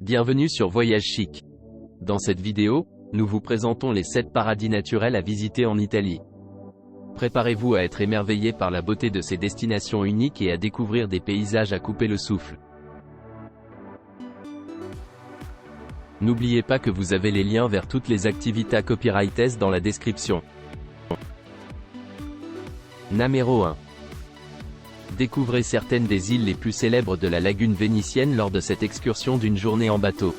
Bienvenue sur Voyage Chic. Dans cette vidéo, nous vous présentons les 7 paradis naturels à visiter en Italie. Préparez-vous à être émerveillé par la beauté de ces destinations uniques et à découvrir des paysages à couper le souffle. N'oubliez pas que vous avez les liens vers toutes les activités copyrighted dans la description. Numéro 1. Découvrez certaines des îles les plus célèbres de la lagune vénitienne lors de cette excursion d'une journée en bateau.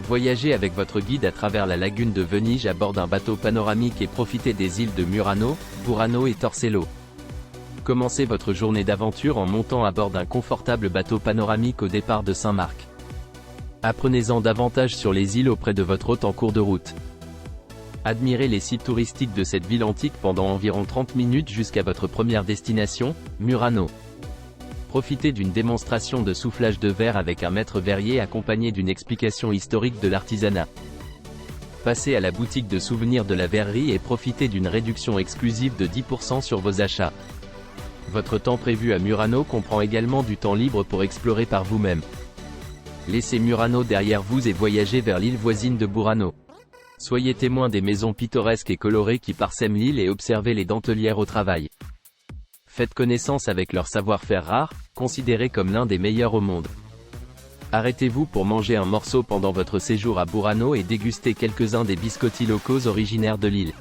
Voyagez avec votre guide à travers la lagune de Venise à bord d'un bateau panoramique et profitez des îles de Murano, Burano et Torcello. Commencez votre journée d'aventure en montant à bord d'un confortable bateau panoramique au départ de Saint-Marc. Apprenez-en davantage sur les îles auprès de votre hôte en cours de route. Admirez les sites touristiques de cette ville antique pendant environ 30 minutes jusqu'à votre première destination, Murano. Profitez d'une démonstration de soufflage de verre avec un maître verrier accompagné d'une explication historique de l'artisanat. Passez à la boutique de souvenirs de la verrerie et profitez d'une réduction exclusive de 10% sur vos achats. Votre temps prévu à Murano comprend également du temps libre pour explorer par vous-même. Laissez Murano derrière vous et voyagez vers l'île voisine de Burano. Soyez témoin des maisons pittoresques et colorées qui parsèment l'île et observez les dentelières au travail. Faites connaissance avec leur savoir-faire rare, considéré comme l'un des meilleurs au monde. Arrêtez-vous pour manger un morceau pendant votre séjour à Burano et dégustez quelques-uns des biscotti locaux originaires de l'île.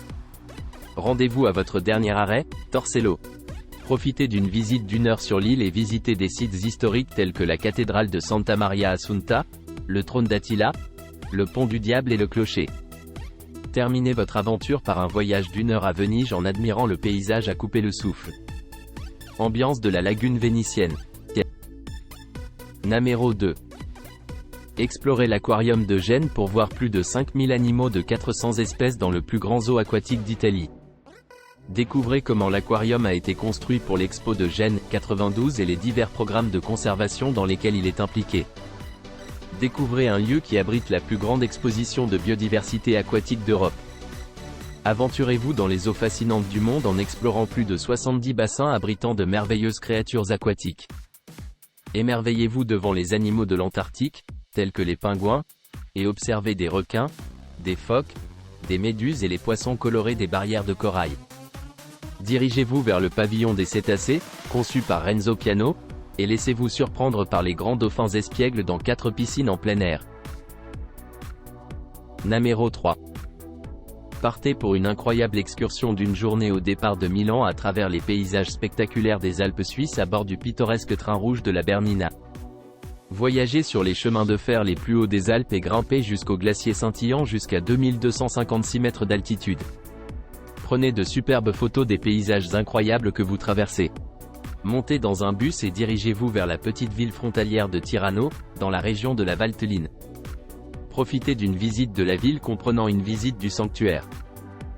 Rendez-vous à votre dernier arrêt, Torcello. Profitez d'une visite d'1 heure sur l'île et visitez des sites historiques tels que la cathédrale de Santa Maria Assunta, le trône d'Attila, le pont du Diable et le clocher. Terminez votre aventure par un voyage d'1 heure à Venise en admirant le paysage à couper le souffle. Ambiance de la lagune vénitienne. Numéro 2. Explorez l'aquarium de Gênes pour voir plus de 5000 animaux de 400 espèces dans le plus grand zoo aquatique d'Italie. Découvrez comment l'aquarium a été construit pour l'Expo de Gênes 92 et les divers programmes de conservation dans lesquels il est impliqué. Découvrez un lieu qui abrite la plus grande exposition de biodiversité aquatique d'Europe. Aventurez-vous dans les eaux fascinantes du monde en explorant plus de 70 bassins abritant de merveilleuses créatures aquatiques. Émerveillez-vous devant les animaux de l'Antarctique, tels que les pingouins, et observez des requins, des phoques, des méduses et les poissons colorés des barrières de corail. Dirigez-vous vers le pavillon des cétacés, conçu par Renzo Piano, et laissez-vous surprendre par les grands dauphins espiègles dans 4 piscines en plein air. Numéro 3. Partez pour une incroyable excursion d'une journée au départ de Milan à travers les paysages spectaculaires des Alpes suisses à bord du pittoresque train rouge de la Bernina. Voyagez sur les chemins de fer les plus hauts des Alpes et grimpez jusqu'au glacier scintillant jusqu'à 2256 mètres d'altitude. Prenez de superbes photos des paysages incroyables que vous traversez. Montez dans un bus et dirigez-vous vers la petite ville frontalière de Tirano, dans la région de la Valtelline. Profitez d'une visite de la ville comprenant une visite du sanctuaire.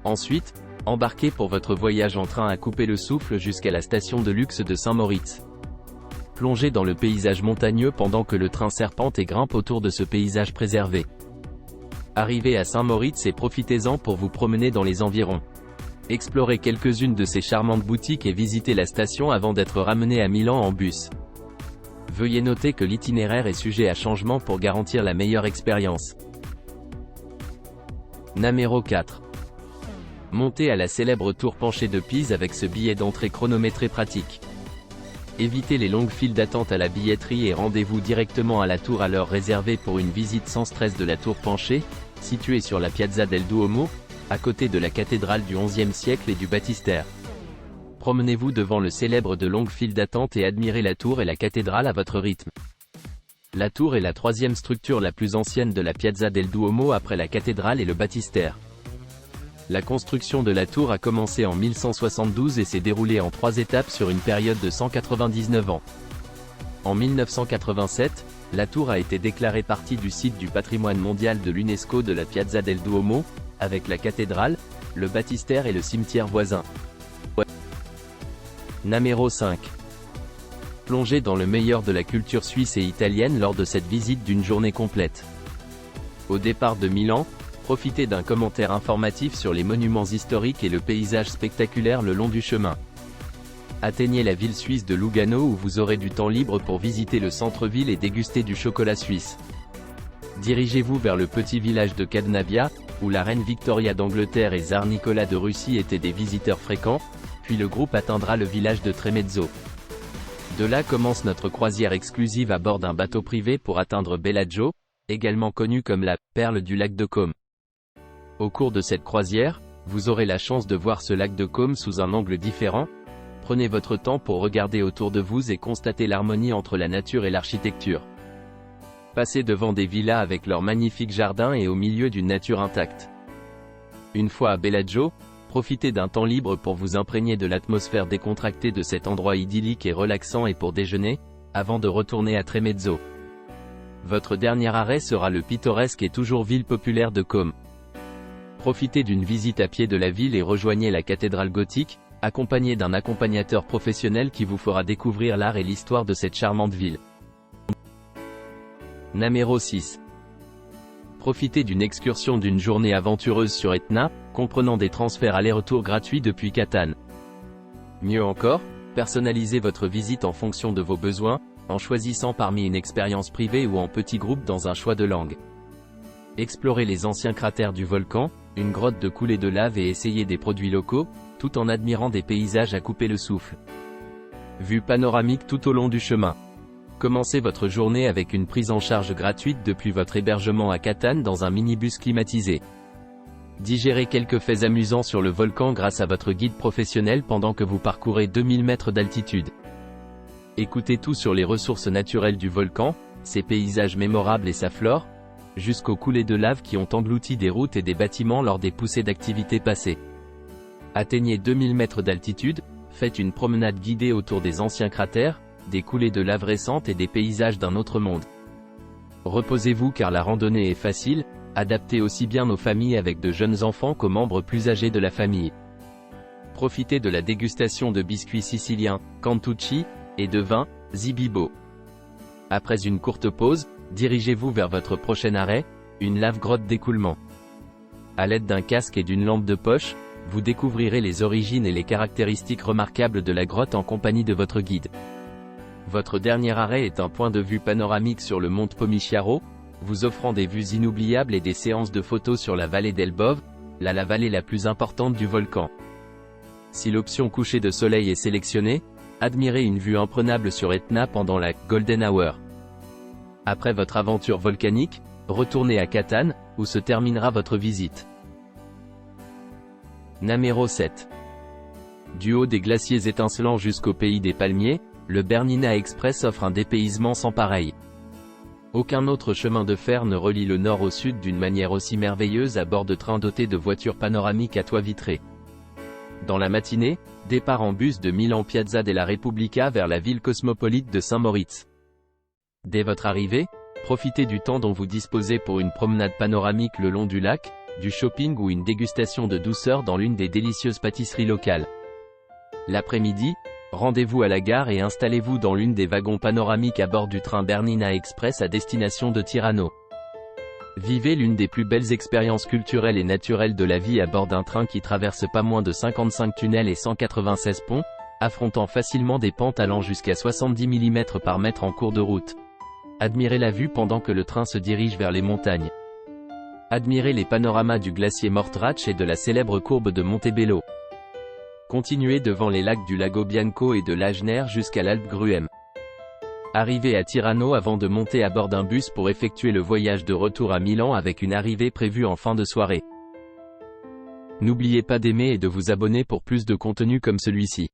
Ensuite, embarquez pour votre voyage en train à couper le souffle jusqu'à la station de luxe de Saint-Moritz. Plongez dans le paysage montagneux pendant que le train serpente et grimpe autour de ce paysage préservé. Arrivez à Saint-Moritz et profitez-en pour vous promener dans les environs. Explorez quelques-unes de ces charmantes boutiques et visitez la station avant d'être ramené à Milan en bus. Veuillez noter que l'itinéraire est sujet à changement pour garantir la meilleure expérience. Numéro 4. Montez à la célèbre tour penchée de Pise avec ce billet d'entrée chronométré pratique. Évitez les longues files d'attente à la billetterie et rendez-vous directement à la tour à l'heure réservée pour une visite sans stress de la tour penchée, située sur la Piazza del Duomo, à côté de la cathédrale du XIe siècle et du baptistère. Promenez-vous devant le célèbre de longues files d'attente et admirez la tour et la cathédrale à votre rythme. La tour est la 3e structure la plus ancienne de la Piazza del Duomo après la cathédrale et le baptistère. La construction de la tour a commencé en 1172 et s'est déroulée en 3 étapes sur une période de 199 ans. En 1987, la tour a été déclarée partie du site du patrimoine mondial de l'UNESCO de la Piazza del Duomo, avec la cathédrale, le baptistère et le cimetière voisin. Numéro 5. Plongez dans le meilleur de la culture suisse et italienne lors de cette visite d'une journée complète. Au départ de Milan, profitez d'un commentaire informatif sur les monuments historiques et le paysage spectaculaire le long du chemin. Atteignez la ville suisse de Lugano où vous aurez du temps libre pour visiter le centre-ville et déguster du chocolat suisse. dirigez-vous vers le petit village de Kadnavia, où la reine Victoria d'Angleterre et Tsar Nicolas de Russie étaient des visiteurs fréquents, puis le groupe atteindra le village de Tremezzo. De là commence notre croisière exclusive à bord d'un bateau privé pour atteindre Bellagio, également connu comme la « perle du lac de Côme ». Au cours de cette croisière, vous aurez la chance de voir ce lac de Côme sous un angle différent. Prenez votre temps pour regarder autour de vous et constater l'harmonie entre la nature et l'architecture. Passez devant des villas avec leurs magnifiques jardins et au milieu d'une nature intacte. Une fois à Bellagio, profitez d'un temps libre pour vous imprégner de l'atmosphère décontractée de cet endroit idyllique et relaxant et pour déjeuner, avant de retourner à Tremezzo. Votre dernier arrêt sera le pittoresque et toujours ville populaire de Côme. Profitez d'une visite à pied de la ville et rejoignez la cathédrale gothique, accompagné d'un accompagnateur professionnel qui vous fera découvrir l'art et l'histoire de cette charmante ville. Numéro 6. Profitez d'une excursion d'une journée aventureuse sur Etna, comprenant des transferts aller-retour gratuits depuis Catane. Mieux encore, personnalisez votre visite en fonction de vos besoins, en choisissant parmi une expérience privée ou en petit groupe dans un choix de langue. Explorez les anciens cratères du volcan, une grotte de coulée de lave et essayez des produits locaux, tout en admirant des paysages à couper le souffle. Vue panoramique tout au long du chemin. Commencez votre journée avec une prise en charge gratuite depuis votre hébergement à Catane dans un minibus climatisé. Digérez quelques faits amusants sur le volcan grâce à votre guide professionnel pendant que vous parcourez 2000 mètres d'altitude. Écoutez tout sur les ressources naturelles du volcan, ses paysages mémorables et sa flore, jusqu'aux coulées de lave qui ont englouti des routes et des bâtiments lors des poussées d'activité passées. Atteignez 2000 mètres d'altitude, faites une promenade guidée autour des anciens cratères, des coulées de lave récentes et des paysages d'un autre monde. Reposez-vous car la randonnée est facile, adaptée aussi bien aux familles avec de jeunes enfants qu'aux membres plus âgés de la famille. Profitez de la dégustation de biscuits siciliens, Cantucci, et de vin, Zibibo. Après une courte pause, dirigez-vous vers votre prochain arrêt, une lave-grotte d'écoulement. À l'aide d'un casque et d'une lampe de poche, vous découvrirez les origines et les caractéristiques remarquables de la grotte en compagnie de votre guide. Votre dernier arrêt est un point de vue panoramique sur le monte Pomichiaro, vous offrant des vues inoubliables et des séances de photos sur la vallée d'El Bove, la vallée la plus importante du volcan. Si l'option coucher de soleil est sélectionnée, admirez une vue imprenable sur Etna pendant la Golden Hour. Après votre aventure volcanique, retournez à Catane, où se terminera votre visite. Numéro 7. Du haut des glaciers étincelants jusqu'au pays des palmiers, le Bernina Express offre un dépaysement sans pareil. Aucun autre chemin de fer ne relie le nord au sud d'une manière aussi merveilleuse à bord de trains dotés de voitures panoramiques à toit vitré. Dans la matinée, départ en bus de Milan Piazza della Repubblica vers la ville cosmopolite de Saint-Moritz. Dès votre arrivée, profitez du temps dont vous disposez pour une promenade panoramique le long du lac, du shopping ou une dégustation de douceur dans l'une des délicieuses pâtisseries locales. L'après-midi, rendez-vous à la gare et installez-vous dans l'une des wagons panoramiques à bord du train Bernina Express à destination de Tirano. Vivez l'une des plus belles expériences culturelles et naturelles de la vie à bord d'un train qui traverse pas moins de 55 tunnels et 196 ponts, affrontant facilement des pentes allant jusqu'à 70 mm par mètre en cours de route. Admirez la vue pendant que le train se dirige vers les montagnes. Admirez les panoramas du glacier Mortrach et de la célèbre courbe de Montebello. Continuez devant les lacs du Lago Bianco et de l'Agner jusqu'à l'Alpe Gruem. Arrivez à Tirano avant de monter à bord d'un bus pour effectuer le voyage de retour à Milan avec une arrivée prévue en fin de soirée. N'oubliez pas d'aimer et de vous abonner pour plus de contenu comme celui-ci.